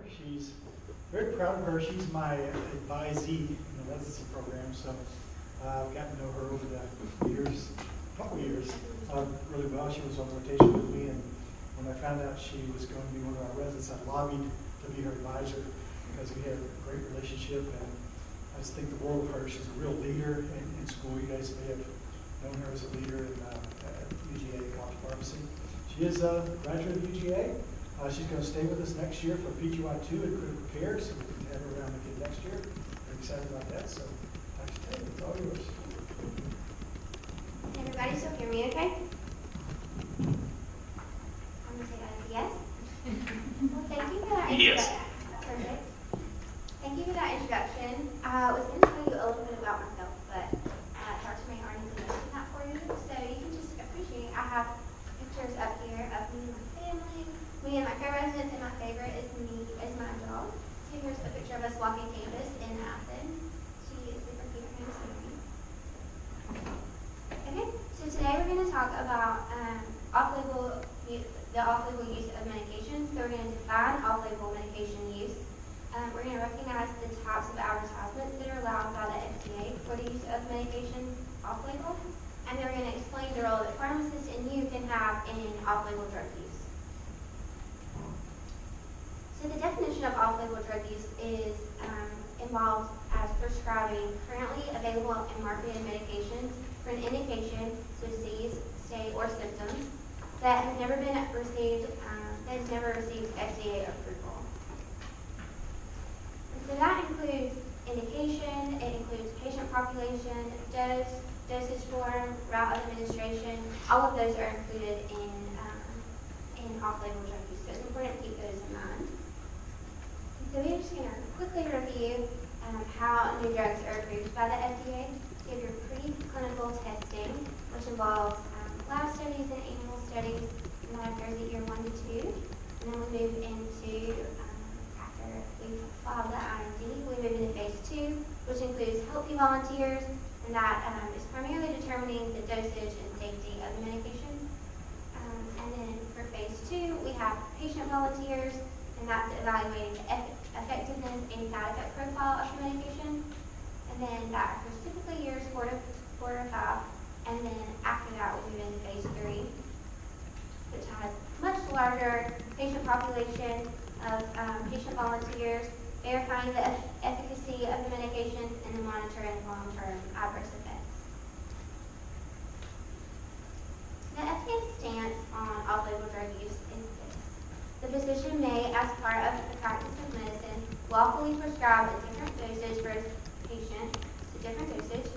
She's very proud of her. She's my advisee in the residency program, so I've gotten to know her over the years, couple years, really well. She was on rotation with me, and when I found out she was going to be one of our residents, I lobbied to be her advisor because we have a great relationship, and I just think the world of her. She's a real leader in school. You guys may have known her as a leader at UGA College Pharmacy. She is a graduate of UGA. She's going to stay with us next year for PGY2 in critical care, so we can have her around again next year. We're excited about that, so Dr. Taylor, it's all yours. Can everybody still hear me okay? I'm going to say that as a yes. Well, thank you for that introduction. Yes. Perfect. Thank you for that introduction. I was going to tell you a little bit about myself, but Dr. May already mentioned that for you, so you can just appreciate. I have pictures up here of me and my family. Me and my co-residents, and my favorite is my dog. So here's a picture of us walking campus in Athens. She is super cute. Her name's Mary. Okay, so today we're going to talk about the off-label use of medications. So we're going to define off-label medication use. We're going to recognize the types of advertisements that are allowed by the FDA for the use of medication off-label. And then we're going to explain the role that pharmacists and you can have in off-label drug use. So the definition of off-label drug use is involved as prescribing currently available and marketed medications for an indication, so disease, state, or symptoms that has never received FDA approval. And so that includes indication, it includes patient population, dosage form, route of administration. All of those are included in off-label drug use. So it's important to keep those in mind. So we're just going to quickly review how new drugs are approved by the FDA. So you have your preclinical testing, which involves lab studies and animal studies, and that occurs at year 1 to 2. And then we move into, after we've filed the IND, we move into phase 2, which includes healthy volunteers, and that is primarily determining the dosage and safety of the medication. And then for phase 2, we have patient volunteers, and that's evaluating the effectiveness and side effect profile of the medication. And then that occurs typically years 4 to 5. And then after that, we move into phase 3, which has much larger patient population of patient volunteers, verifying the efficacy of the medications, and then monitoring long-term adverse effects. The FDA stance on off-label drug use is this. The physician may, as part of the practice of medicine, lawfully prescribe a different dosage for a patient, a different dosage,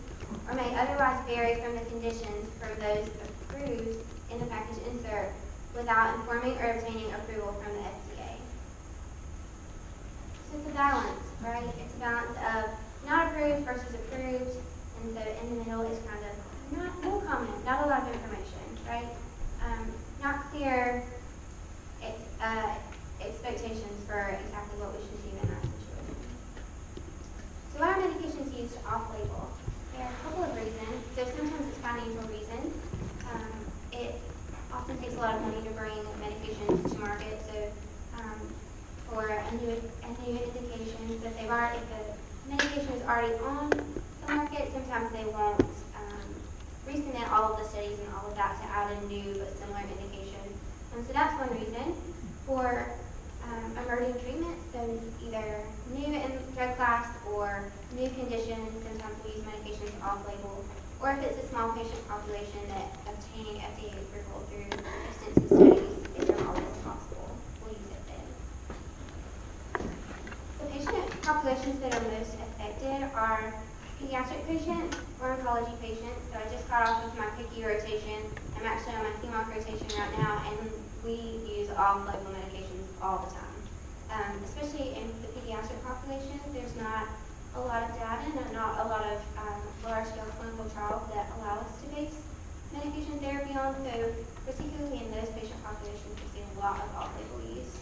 or may otherwise vary from the conditions from those approved in the package insert without informing or obtaining approval from the FDA. So it's a balance, right? It's a balance of not approved versus approved, and so in the middle is kind of no comment, not a lot of information, right? Not clear expectations for exactly what we should do in that situation. So why are medications used off-label? There are a couple of reasons. So sometimes it's financial reasons. It often takes a lot of money to bring medications to market. So for a new indication, so if the medication is already on the market, sometimes they won't resubmit all of the studies and all of that to add a new but similar indication. So that's one reason. For emerging treatments, so either new in drug class or new conditions, sometimes we use medications off-label, or if it's a small patient population that obtaining FDA approval through extensive studies isn't always possible, we'll use it then. The patient populations that are most affected are pediatric patients or oncology patients. So I just got off of my PICU rotation. I'm actually on my HEMOC rotation right now, and we use off-label medications all the time. Especially in the pediatric population, there's not a lot of data and not a lot of large-scale clinical trials that allow us to base medication therapy on. So particularly in those patient populations, we see a lot of off-label use.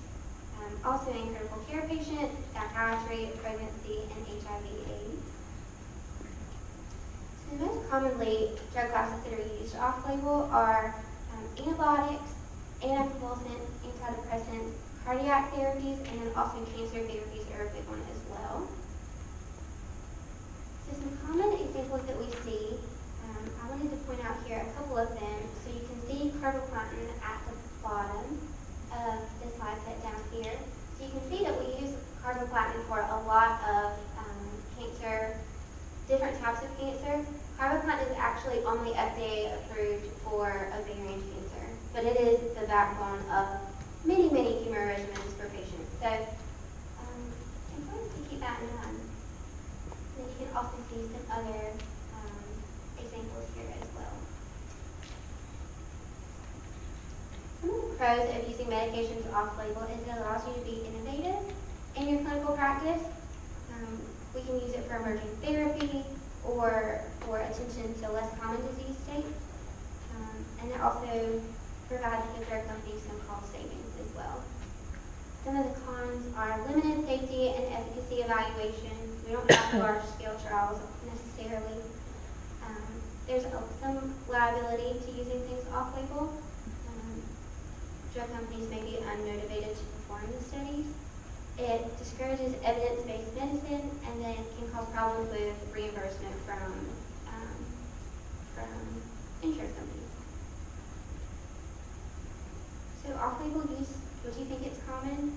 Also in critical care patients, psychiatry, pregnancy, and HIV/AIDS. So the most commonly drug classes that are used off-label are antibiotics, anticonvulsants, antidepressants, cardiac therapies, and then also cancer therapies are a big one as well. So some common examples that we see, I wanted to point out here a couple of them. So you can see carboplatin at the bottom of the slide set down here. So you can see that we use carboplatin for a lot of cancer, different types of cancer. Carboplatin is actually only FDA approved for ovarian cancer, but it is the backbone of many, many chemo regimens for patients. So important to keep that in mind. And you can also see some other examples here as well. Some of the pros of using medications off-label is it allows you to be innovative in your clinical practice. We can use it for emerging therapy or for attention to less common disease states. And it also provides the drug companies some cost savings as well. Some of the cons are limited safety and efficacy evaluations. We don't have large-scale trials necessarily. There's some liability to using things off-label. Drug companies may be unmotivated to perform the studies. It discourages evidence-based medicine and then can cause problems with reimbursement from insurance companies. So off-label use, would you think it's common?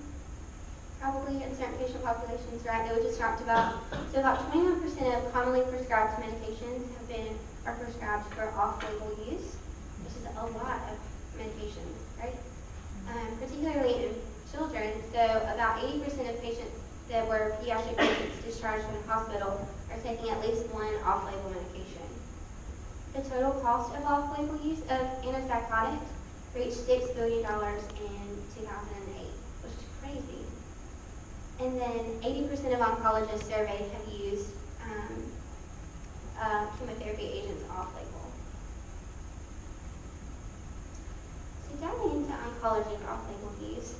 Probably in certain patient populations, right, that we just talked about. So about 21% of commonly prescribed medications are prescribed for off-label use, which is a lot of medications, right? Particularly in children, so about 80% of patients that were pediatric patients discharged from the hospital are taking at least one off-label medication. The total cost of off-label use of antipsychotics reached $6 billion in 2008, which is crazy. And then 80% of oncologists surveyed have used chemotherapy agents off-label. So diving into oncology and off-label use,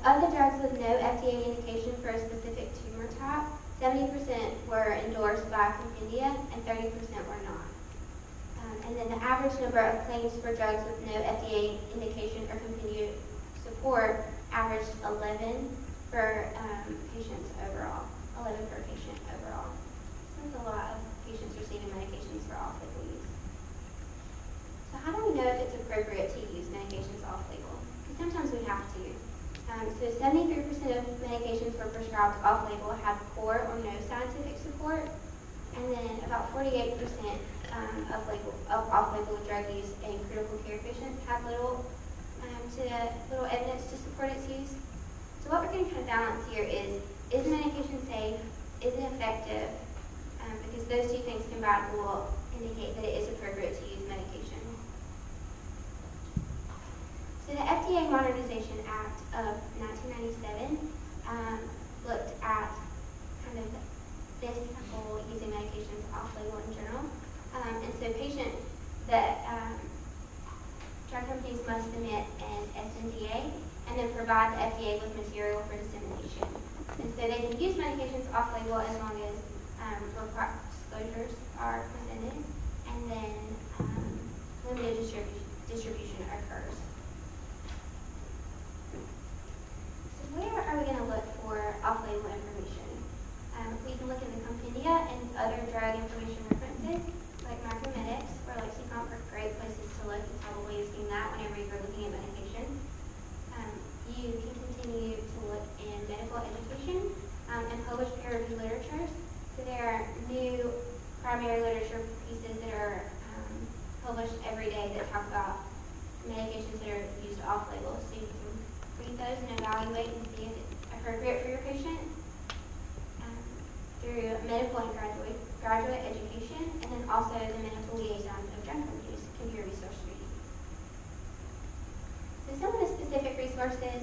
of the drugs with no FDA indication for a specific tumor type, 70% were endorsed by compendia and 30% were not. And then the average number of claims for drugs with no FDA indication or compendia support averaged 11 for patients overall, 11 per patient overall. So that's a lot of patients receiving medications for off-label use. So how do we know if it's appropriate to use medications off-label? Because sometimes we have to. So 73% of medications were prescribed off-label had poor or no scientific support, and then about 48% of off-label drug use in critical care patients had little evidence to support its use. So what we're going to kind of balance here is the medication safe? Is it effective? Because those two things combined will indicate that it is appropriate to use medication. So the FDA Modernization Act of 1997 looked at kind of this whole using medications off-label in general. And so drug companies must submit an SNDA and then provide the FDA with material for dissemination. And so they can use medications off-label as long as required disclosures are presented, and then limited distribution occurs. So where are we going to look for off-label information? We can look in the compendia and other drug information references, like Micromedics or Lexicomp are great places to look. You probably have seen that whenever you're looking at medication. You can continue to look in medical education and published peer-reviewed literature. So there are new primary literature pieces that are published every day that talk about medications that are used off-label. So you can read those and evaluate and see if it's appropriate for your patient. Through medical and graduate education, and then also the medical liaisons of drug companies can be a resource for you. So some of the specific resources,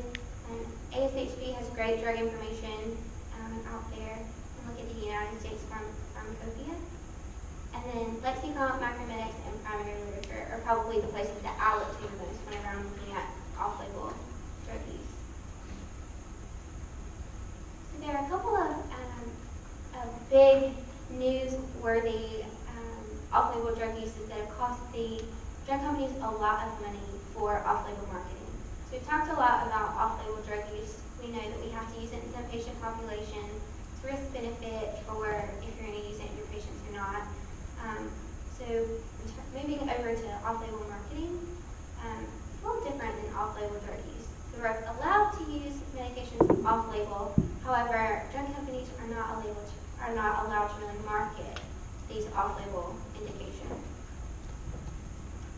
ASHP has great drug information out there. Look at the United States Pharmacopoeia. And then Lexicomp, Micromedics, and primary literature are probably the places that I look to the most whenever I'm looking at off-label drug use. So there are a couple of big newsworthy off-label drug uses that have cost the drug companies a lot of money for off-label marketing. So we've talked a lot about off-label drug use. We know that we have to use it in some patient populations. It's risk-benefit for if you're going to use it in your patients or not. So moving over to off-label marketing, it's a little different than off-label drug use. So we're allowed to use medications off-label. However, drug companies are not allowed to really market these off-label indications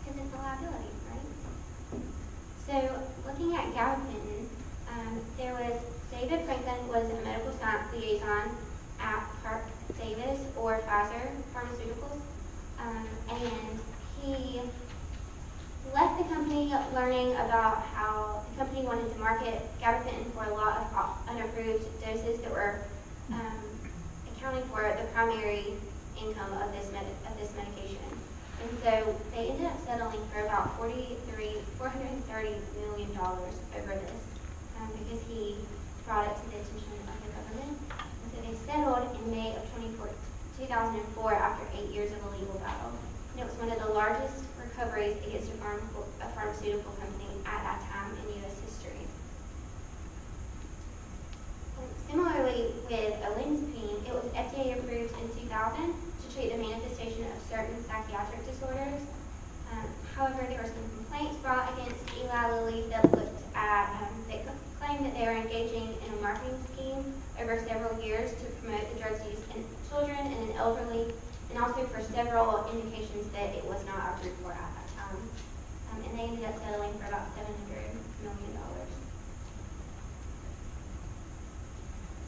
because it's a liability, right? So looking at gabapentin, there was David Franklin was a medical science liaison at Park Davis or Pfizer Pharmaceuticals, and he left the company learning about how the company wanted to market gabapentin for a lot of unapproved doses that were accounting for the primary income of this medication. And so they ended up settling for about $430 million over this because he brought it to the attention of the government. And so they settled in May of 2004 after 8 years of a legal battle. And it was one of the largest recoveries against a pharmaceutical company at that time in U.S. history. Similarly, with olanzapine, it was FDA approved in 2000 to treat the manifestation of certain psychiatric disorders. However, there were some complaints brought against Eli Lilly that looked at, they claimed that they were engaging in a marketing scheme over several years to promote the drug's use in children and in elderly, and also for several indications that it was not approved for at that time. And they ended up settling for about $700 million.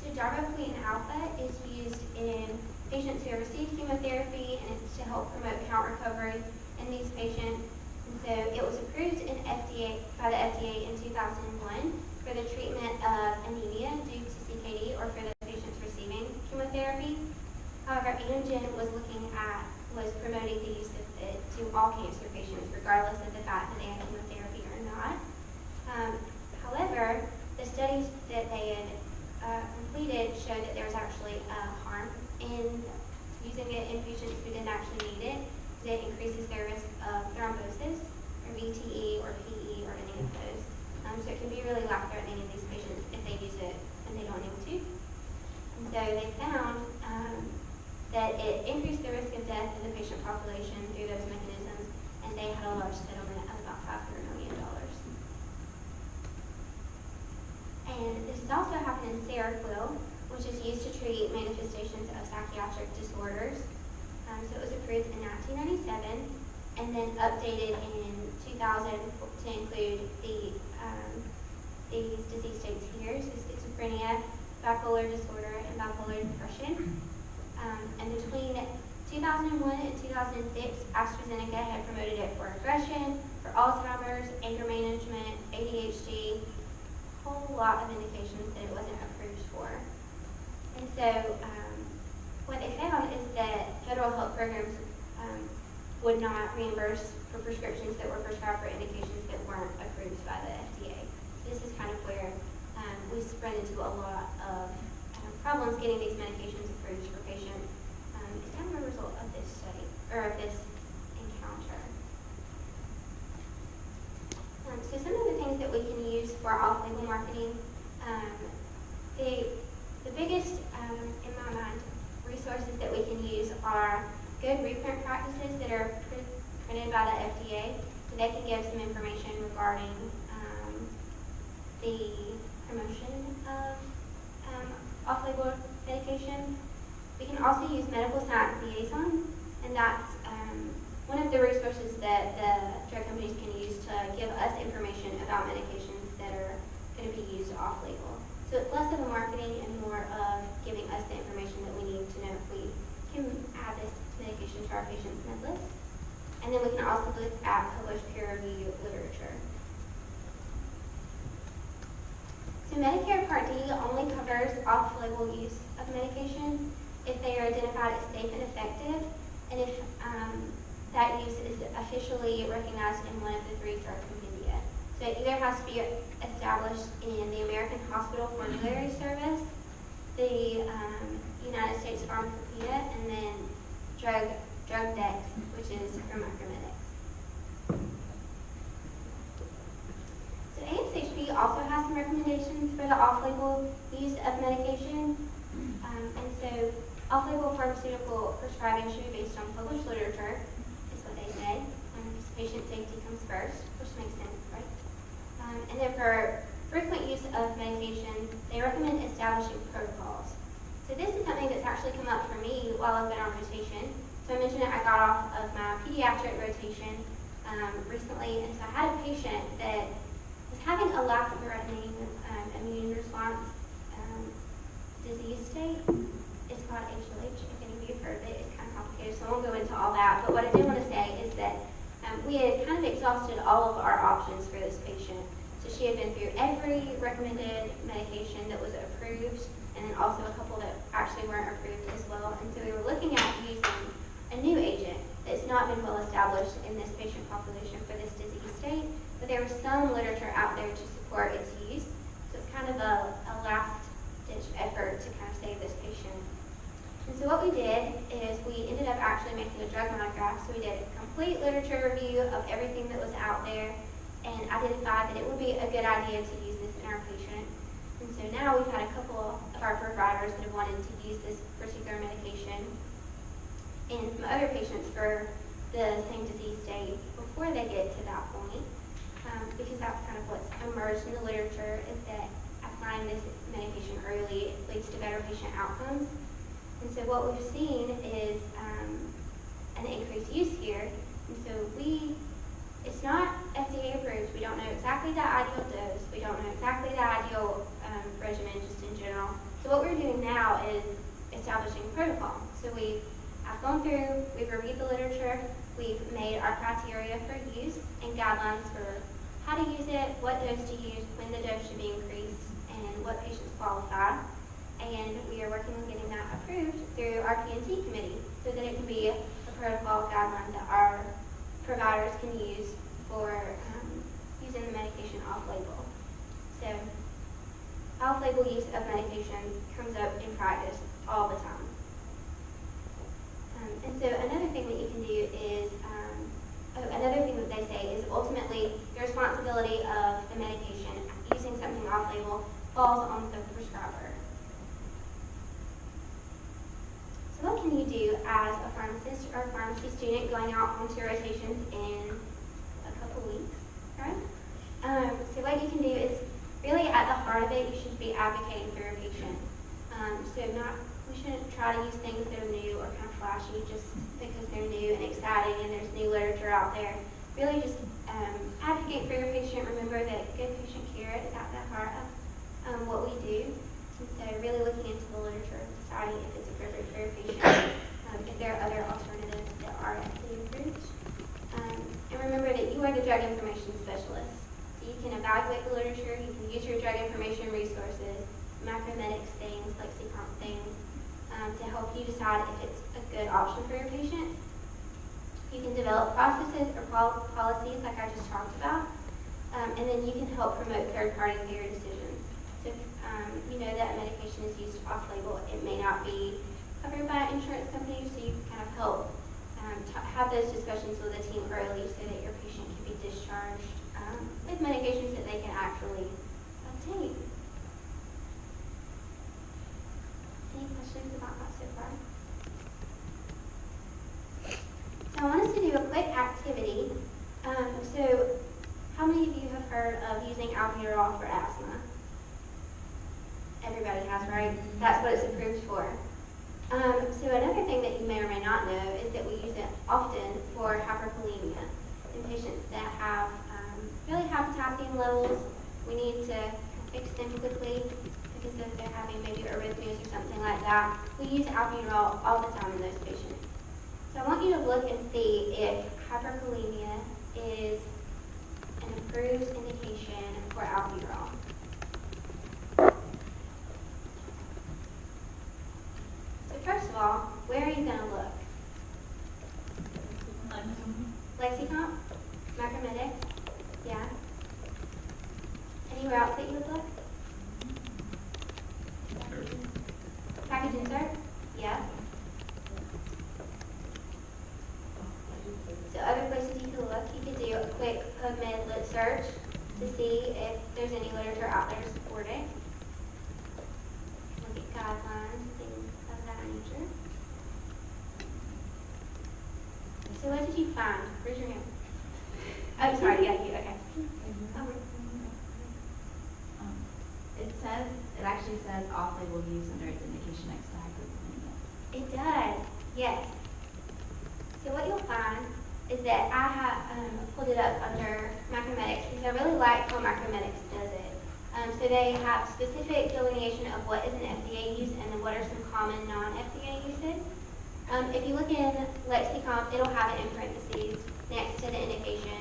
So darbepoetin alpha is used in patients who receive chemotherapy, and it's to help promote count recovery in these patients. And so it was approved by the FDA in 2001 for the treatment of anemia due to CKD or for the patients receiving chemotherapy. However, Amgen was promoting the use of it to all cancer patients, regardless of the fact that they had chemotherapy or not. However, the studies that they had completed showed that there was actually harm in using it in patients who didn't actually need it. It increases their risk of thrombosis, or VTE, or PE, or any of those. So it can be really life-threatening in these patients if they use it and they don't need to. And so they found that it increased the risk of death in the patient population through those mechanisms, and they had a large settlement of about $500 million. And this has also happened in Seroquel, which is used to treat manifestations of psychiatric disorders. So it was approved in 1997 and then updated in 2000 to include these disease states here, so schizophrenia, bipolar disorder, and bipolar depression. And between 2001 and 2006, AstraZeneca had promoted it for aggression, for Alzheimer's, anger management, ADHD, a whole lot of indications that it wasn't approved for. And so what they found is that federal health programs would not reimburse for prescriptions that were prescribed for indications that weren't approved by the FDA. So this is kind of where we run into a lot of problems getting these medications approved for patients. It's kind of a result of this study, or of this encounter. So some of the things that we can use for off-label marketing, the biggest, in my mind, resources that we can use are good reprint practices that are printed by the FDA. So they can give some information regarding the promotion of off-label medication. We can also use medical science liaison, and that's one of the resources that the drug companies can use to give us information about medications that are going to be used off-label. So it's less of a marketing and more of giving us the information that we need to know if we can add this medication to our patient's med list. And then we can also look at published peer-reviewed literature. So Medicare Part D only covers off-label use of medication if they are identified as safe and effective, and if that use is officially recognized in one of the 3 drug compendia. So it either has to be established in the American Hospital Formulary Service, the United States Pharmacopeia, and then DrugDex, which is from Micromedics. So AMC for the off-label use of medication. And so off-label pharmaceutical prescribing should be based on published literature, is what they say. Because patient safety comes first, which makes sense, right? And then for frequent use of medication, they recommend establishing protocols. So this is something that's actually come up for me while I've been on rotation. So I mentioned that I got off of my pediatric rotation recently, and so I had a patient that was having a life-threatening immune response disease state. It's called HLH, if any of you have heard of it. It's kind of complicated, so I won't go into all that. But what I do want to say is that we had kind of exhausted all of our options for this patient. So she had been through every recommended medication that was approved, and then also a couple that actually weren't approved as well. And so we were looking at using a new agent that's not been well established in this patient population for this disease state, but there was some literature out there to support its use. So it's kind of a last-ditch effort to kind of save this patient. And so what we did is we ended up actually making a drug monograph. So we did a complete literature review of everything that was out there and identified that it would be a good idea to use this in our patient. And so now we've had a couple of our providers that have wanted to use this particular medication in some other patients for the same disease state before they get to that point, because that's kind of what's emerged in the literature, is that applying this medication early leads to better patient outcomes. And so what we've seen is an increased use here. And so it's not FDA approved. We don't know exactly the ideal dose. We don't know exactly the ideal regimen just in general. So what we're doing now is establishing protocol. So I've gone through, we've reviewed the literature, we've made our criteria for use and guidelines for how to use it, what dose to use, when the dose should be increased, and what patients qualify. And we are working on getting that approved through our P&T committee so that it can be a protocol guideline that our providers can use for using the medication off-label. So off-label use of medications comes up in practice all the time. And so another thing that you can do is, another thing that they say is ultimately the responsibility of the medication, using something off-label, falls on the prescriber. So what can you do as a pharmacist or a pharmacy student going out onto rotations in a couple weeks, right? So what you can do is really at the heart of it, you should be advocating for your patient. We shouldn't try to use things that are new or kind of flashy just because they're new and exciting and there's new literature out there. Really just advocate for your patient. Remember that good patient care is at the heart of what we do. And so really looking into the literature and deciding if it's appropriate for your patient, if there are other alternatives that are FDA approved. And remember that you are the drug information specialist. So you can evaluate the literature, you can use your drug information resources, macromedics things, lexicon things, to help you decide if it's a good option for your patient. You can develop processes or policies like I just talked about, and then you can help promote third-party payer decisions. So if you know that medication is used off-label, it may not be covered by an insurance company, so you can kind of help have those discussions with the team early so that your patient can be discharged with medications that they can actually obtain. Any questions about that so far? So I want us to do a quick activity. So how many of you have heard of using albuterol for asthma? Everybody has, right? That's what it's approved for. So another thing that you may or may not know is that we use it often for hyperkalemia in patients that have really high potassium levels. We need to fix them quickly because if they're having maybe arrhythmias or something like that. We use albuterol all the time in those patients. So I want you to look and see if hyperkalemia is an approved indication for albuterol. So first of all, where are you going to look? Lexicon? Macromedics? Yeah. Anywhere else that you would look? Package insert? Yeah. So other places you could look, you could do a quick PubMed lit search to see if there's any literature out there to support it. did you find? Raise your hand. Oh, sorry, yeah, you, okay. It actually says off-label use under its indication next to hyperkalemia. It does, yes. So what you'll find is that I have pulled it up under Micromedics because I really like how Micromedics does it. So they have specific delineation of what is an FDA use and then what are some common non-FDA uses. If you look in Lexicon, it'll have it in parentheses next to the indication.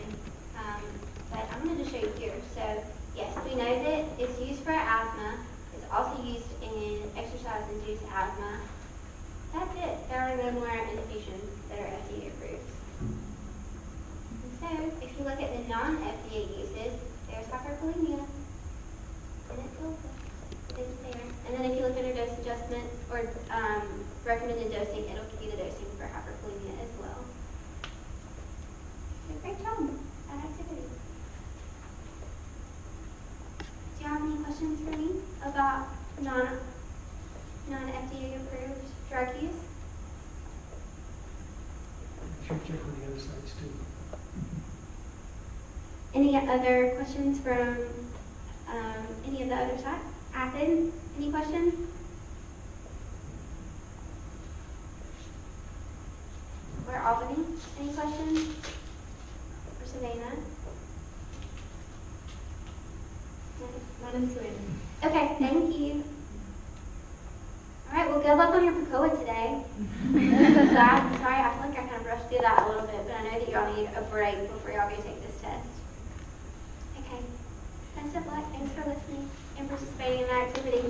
But I'm going to just show you here. So yes, we know that it's used for asthma. It's also used in exercise-induced asthma. That's it. There are no more indications that are FDA approved. And so if you look at the non-FDA uses, there's hyperkalemia. And it's there. And then if you look under dose adjustments or recommended dosing, it'll give you the dosing for hyperkalemia as well. So great job, that activity. Do you have any questions for me about non-FDA approved drug use? Check with the other sites too. Any other questions from any of the other sites? Athens, any questions? Or Albany, any questions? Or Savannah? Not in Sweden. Okay, thank you. All right, well, good luck on your PCOA today. Sorry, I feel like I kind of rushed through that a little bit, but I know that y'all need a break before y'all go take this test. Okay, best of luck. Thanks for listening and participating in the activity.